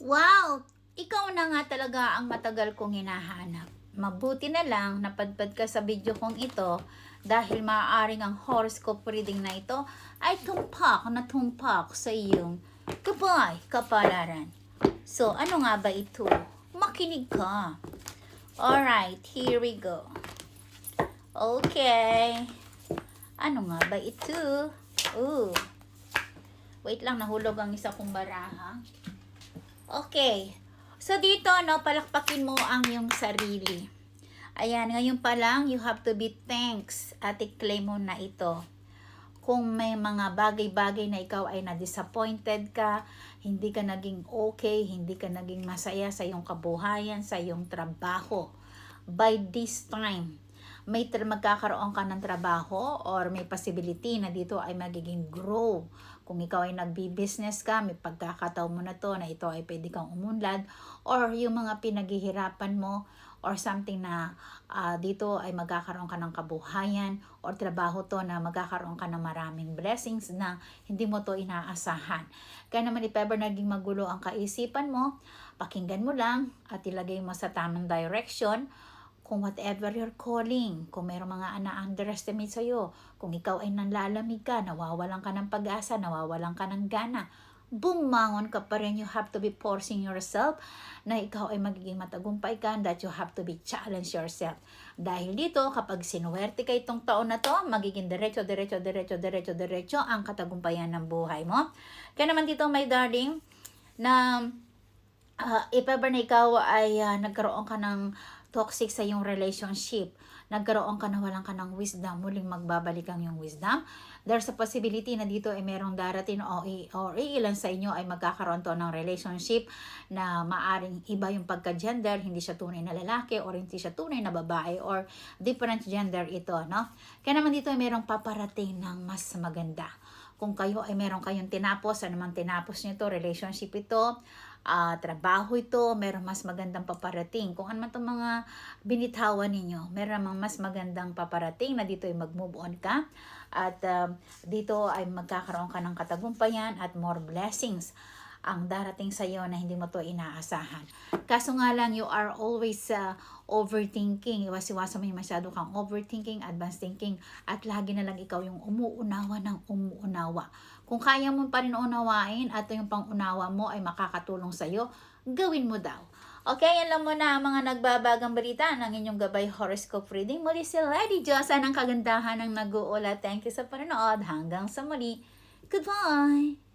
Wow! Ikaw na nga talaga ang matagal kong hinahanap. Mabuti na lang napadpad ka sa video kong ito dahil maaaring ang horoscope reading na ito ay tumpak na tumpak sa iyong kapalaran. So, ano nga ba ito? Makinig ka. Alright, here we go. Okay. Ano nga ba ito? Ooh. Wait lang, nahulog ang isa kong baraha. Okay. So, dito, no, palakpakin mo ang iyong sarili. Ayan, ngayon pa lang, you have to be thanks at i-claim mo na ito. Kung may mga bagay-bagay na ikaw ay na-disappointed ka, hindi ka naging okay, hindi ka naging masaya sa iyong kabuhayan, sa iyong trabaho. By this time, magkakaroon ka ng trabaho or may possibility na dito ay magiging grow. Kung ikaw ay nagbi-business ka, may pagkakataon mo na to na ito ay pwede kang umunlad, or yung mga pinaghihirapan mo or something na dito ay magkakaroon ka ng kabuhayan or trabaho to na magkakaroon ka ng maraming blessings na hindi mo to inaasahan. Kaya naman if ever naging magulo ang kaisipan mo, pakinggan mo lang at ilagay mo sa tamang direction. Kung whatever you're calling, kung mayroong mga na-underestimate sa'yo, kung ikaw ay nanlalamig ka, nawawalan ka ng pag-asa, nawawalan ka ng gana, bumangon ka pa rin. You have to be forcing yourself na ikaw ay magiging matagumpay ka, that you have to be challenge yourself. Dahil dito, kapag sinuwerte ka itong taon na to, magiging diretso ang katagumpayan ng buhay mo. Kaya naman dito, my darling, na if ever na ikaw ay nagkaroon ka ng toxic sa iyong relationship, nagkaroon ka na walang ka ng wisdom, muling magbabalik ang iyong wisdom, there's a possibility na dito ay merong darating o ilan sa inyo ay magkakaroon to ng relationship na maaring iba yung pagka-gender, hindi siya tunay na lalaki or hindi siya tunay na babae or different gender ito, no? Kaya naman dito ay merong paparating ng mas maganda. Kung kayo ay meron kayong tinapos, ano man tinapos nyo to, relationship ito, trabaho ito, meron mas magandang paparating. Kung ano man itong mga binitawan ninyo, meron namang mas magandang paparating na dito ay mag-move on ka. At dito ay magkakaroon ka ng katagumpayan at more blessings ang darating sa iyo na hindi mo to inaasahan. Kaso nga lang, you are always overthinking. Iwas-iwasan mo yung masyado kang overthinking, advanced thinking, at lagi na lang ikaw yung umuunawa ng umuunawa. Kung kaya mo pa rin unawain at yung pangunawa mo ay makakatulong sa iyo, gawin mo daw. Okay, alam mo na mga nagbabagang balita ng inyong gabay horoscope reading. Muli si Lady Diyosa ng kagandahan ng nag-uulat. Thank you sa panonood. Hanggang sa muli. Goodbye!